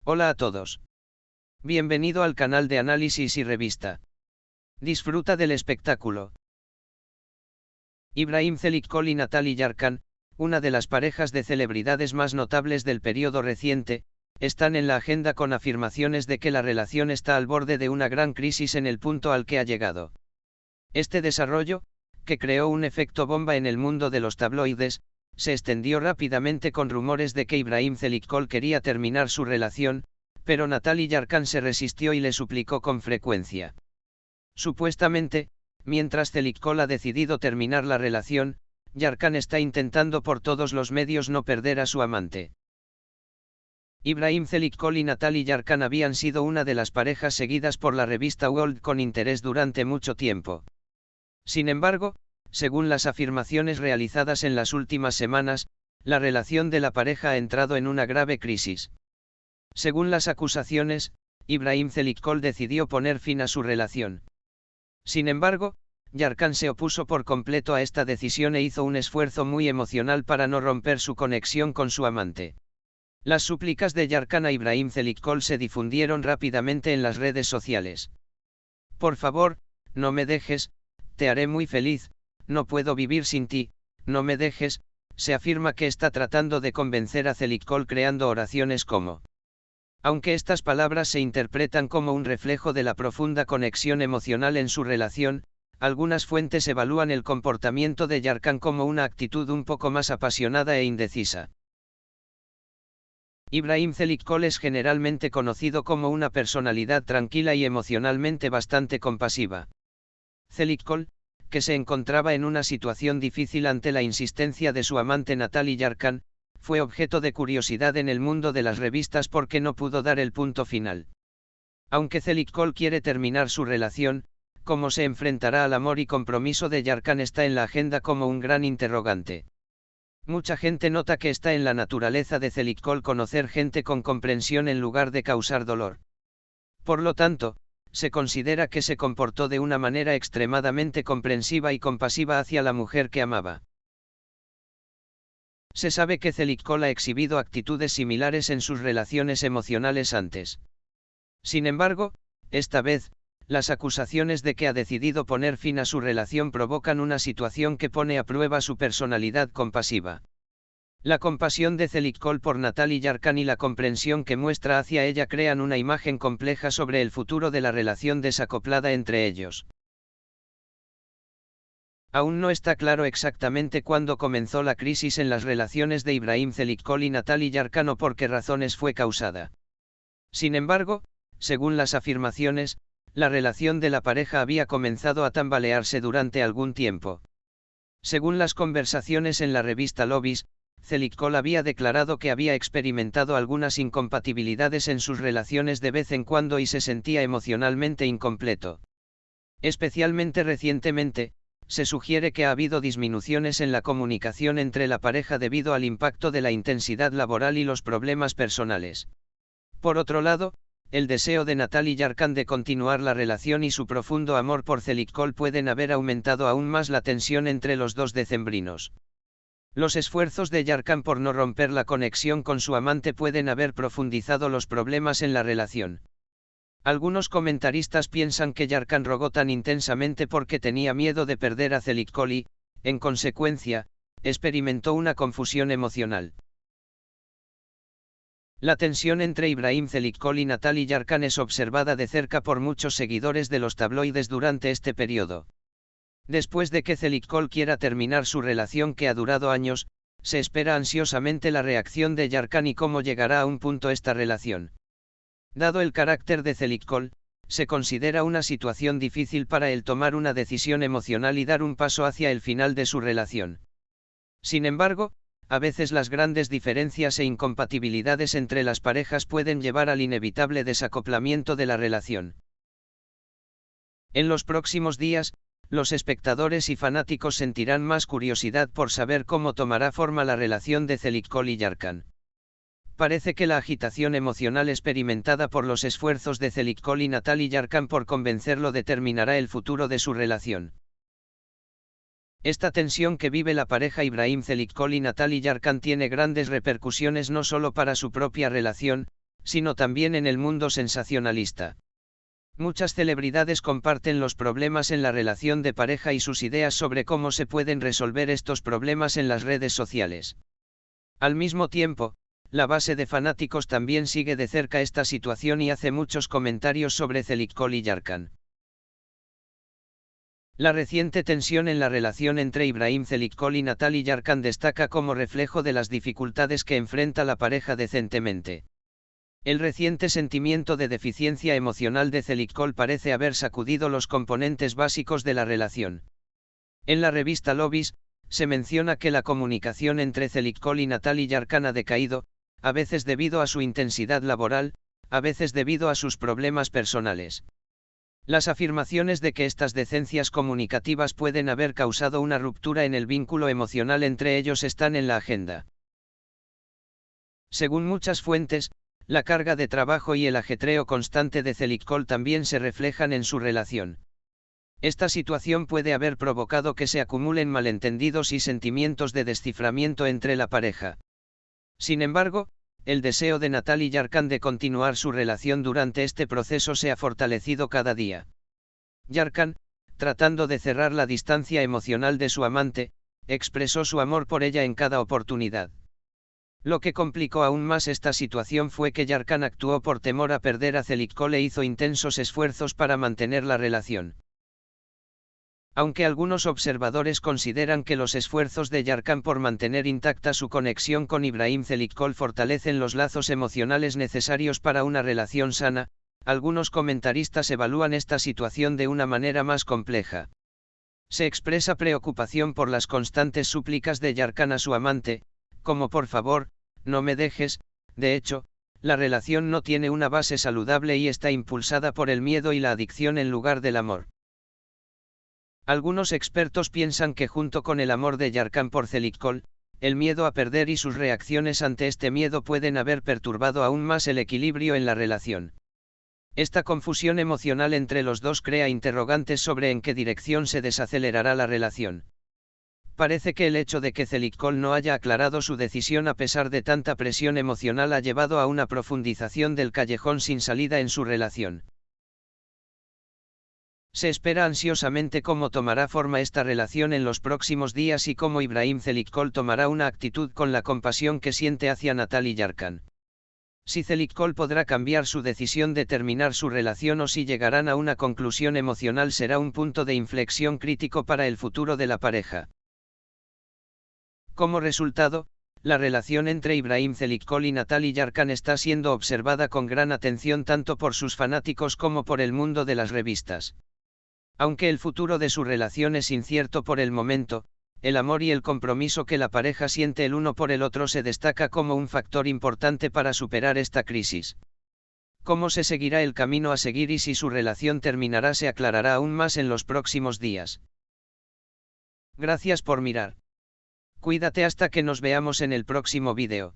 Hola a todos. Bienvenido al canal de análisis y revista. Disfruta del espectáculo. Ibrahim Çelikol y Natalie Yarkan, una de las parejas de celebridades más notables del periodo reciente, están en la agenda con afirmaciones de que la relación está al borde de una gran crisis en el punto al que ha llegado. Este desarrollo, que creó un efecto bomba en el mundo de los tabloides, se extendió rápidamente con rumores de que Ibrahim Çelikol quería terminar su relación, pero Natalie Yarkan se resistió y le suplicó con frecuencia. Supuestamente, mientras Çelikol ha decidido terminar la relación, Yarkan está intentando por todos los medios no perder a su amante. Ibrahim Çelikol y Natalie Yarkan habían sido una de las parejas seguidas por la revista World con interés durante mucho tiempo. Sin embargo, según las afirmaciones realizadas en las últimas semanas, la relación de la pareja ha entrado en una grave crisis. Según las acusaciones, Ibrahim Çelikol decidió poner fin a su relación. Sin embargo, Yarkan se opuso por completo a esta decisión e hizo un esfuerzo muy emocional para no romper su conexión con su amante. Las súplicas de Yarkan a Ibrahim Çelikol se difundieron rápidamente en las redes sociales. Por favor, no me dejes, te haré muy feliz, no puedo vivir sin ti, no me dejes. Se afirma que está tratando de convencer a Çelikol creando oraciones como. Aunque estas palabras se interpretan como un reflejo de la profunda conexión emocional en su relación, algunas fuentes evalúan el comportamiento de Yarkan como una actitud un poco más apasionada e indecisa. Ibrahim Çelikol es generalmente conocido como una personalidad tranquila y emocionalmente bastante compasiva. Çelikol, que se encontraba en una situación difícil ante la insistencia de su amante Natalie Yarkan, fue objeto de curiosidad en el mundo de las revistas porque no pudo dar el punto final. Aunque Çelikol quiere terminar su relación, cómo se enfrentará al amor y compromiso de Yarkan está en la agenda como un gran interrogante. Mucha gente nota que está en la naturaleza de Çelikol conocer gente con comprensión en lugar de causar dolor. Por lo tanto, se considera que se comportó de una manera extremadamente comprensiva y compasiva hacia la mujer que amaba. Se sabe que Çelikol ha exhibido actitudes similares en sus relaciones emocionales antes. Sin embargo, esta vez, las acusaciones de que ha decidido poner fin a su relación provocan una situación que pone a prueba su personalidad compasiva. La compasión de Çelikol por Natalie Yarkan y la comprensión que muestra hacia ella crean una imagen compleja sobre el futuro de la relación desacoplada entre ellos. Aún no está claro exactamente cuándo comenzó la crisis en las relaciones de Ibrahim Çelikol y Natalie Yarkan o por qué razones fue causada. Sin embargo, según las afirmaciones, la relación de la pareja había comenzado a tambalearse durante algún tiempo. Según las conversaciones en la revista Lobbies, Çelikol había declarado que había experimentado algunas incompatibilidades en sus relaciones de vez en cuando y se sentía emocionalmente incompleto. Especialmente recientemente, se sugiere que ha habido disminuciones en la comunicación entre la pareja debido al impacto de la intensidad laboral y los problemas personales. Por otro lado, el deseo de Natalie Yarkan de continuar la relación y su profundo amor por Çelikol pueden haber aumentado aún más la tensión entre los dos decembrinos. Los esfuerzos de Yarkan por no romper la conexión con su amante pueden haber profundizado los problemas en la relación. Algunos comentaristas piensan que Yarkan rogó tan intensamente porque tenía miedo de perder a Çelikol y, en consecuencia, experimentó una confusión emocional. La tensión entre Ibrahim Çelikol y Natalie Yarkan es observada de cerca por muchos seguidores de los tabloides durante este periodo. Después de que Çelikol quiera terminar su relación que ha durado años, se espera ansiosamente la reacción de Yarkan y cómo llegará a un punto esta relación. Dado el carácter de Çelikol, se considera una situación difícil para él tomar una decisión emocional y dar un paso hacia el final de su relación. Sin embargo, a veces las grandes diferencias e incompatibilidades entre las parejas pueden llevar al inevitable desacoplamiento de la relación. En los próximos días, los espectadores y fanáticos sentirán más curiosidad por saber cómo tomará forma la relación de Çelikol y Yarkan. Parece que la agitación emocional experimentada por los esfuerzos de Çelikol y Natalie Yarkan por convencerlo determinará el futuro de su relación. Esta tensión que vive la pareja Ibrahim Çelikol y Natalie Yarkan tiene grandes repercusiones no solo para su propia relación, sino también en el mundo sensacionalista. Muchas celebridades comparten los problemas en la relación de pareja y sus ideas sobre cómo se pueden resolver estos problemas en las redes sociales. Al mismo tiempo, la base de fanáticos también sigue de cerca esta situación y hace muchos comentarios sobre Zeljko y Yarkan. La reciente tensión en la relación entre Ibrahim Zeljko y Natalie Yarkan destaca como reflejo de las dificultades que enfrenta la pareja decentemente. El reciente sentimiento de deficiencia emocional de Zeljko parece haber sacudido los componentes básicos de la relación. En la revista Lobbies, se menciona que la comunicación entre Zeljko y Natalie Yarkan ha decaído, a veces debido a su intensidad laboral, a veces debido a sus problemas personales. Las afirmaciones de que estas deficiencias comunicativas pueden haber causado una ruptura en el vínculo emocional entre ellos están en la agenda. Según muchas fuentes, la carga de trabajo y el ajetreo constante de Zeljko también se reflejan en su relación. Esta situación puede haber provocado que se acumulen malentendidos y sentimientos de desciframiento entre la pareja. Sin embargo, el deseo de Natalie Yarkan de continuar su relación durante este proceso se ha fortalecido cada día. Yarkan, tratando de cerrar la distancia emocional de su amante, expresó su amor por ella en cada oportunidad. Lo que complicó aún más esta situación fue que Yarkan actuó por temor a perder a Zeljko e hizo intensos esfuerzos para mantener la relación. Aunque algunos observadores consideran que los esfuerzos de Yarkan por mantener intacta su conexión con Ibrahim Zeljko fortalecen los lazos emocionales necesarios para una relación sana, algunos comentaristas evalúan esta situación de una manera más compleja. Se expresa preocupación por las constantes súplicas de Yarkan a su amante, como por favor, no me dejes. De hecho, la relación no tiene una base saludable y está impulsada por el miedo y la adicción en lugar del amor. Algunos expertos piensan que junto con el amor de Yarkan por Zeljko, el miedo a perder y sus reacciones ante este miedo pueden haber perturbado aún más el equilibrio en la relación. Esta confusión emocional entre los dos crea interrogantes sobre en qué dirección se desacelerará la relación. Parece que el hecho de que Zeljko no haya aclarado su decisión a pesar de tanta presión emocional ha llevado a una profundización del callejón sin salida en su relación. Se espera ansiosamente cómo tomará forma esta relación en los próximos días y cómo Ibrahim Zeljko tomará una actitud con la compasión que siente hacia Natalie Yarkan. Si Zeljko podrá cambiar su decisión de terminar su relación o si llegarán a una conclusión emocional será un punto de inflexión crítico para el futuro de la pareja. Como resultado, la relación entre Ibrahim Zeljko y Natalie Yarkan está siendo observada con gran atención tanto por sus fanáticos como por el mundo de las revistas. Aunque el futuro de su relación es incierto por el momento, el amor y el compromiso que la pareja siente el uno por el otro se destaca como un factor importante para superar esta crisis. Cómo se seguirá el camino a seguir y si su relación terminará se aclarará aún más en los próximos días. Gracias por mirar. Cuídate hasta que nos veamos en el próximo vídeo.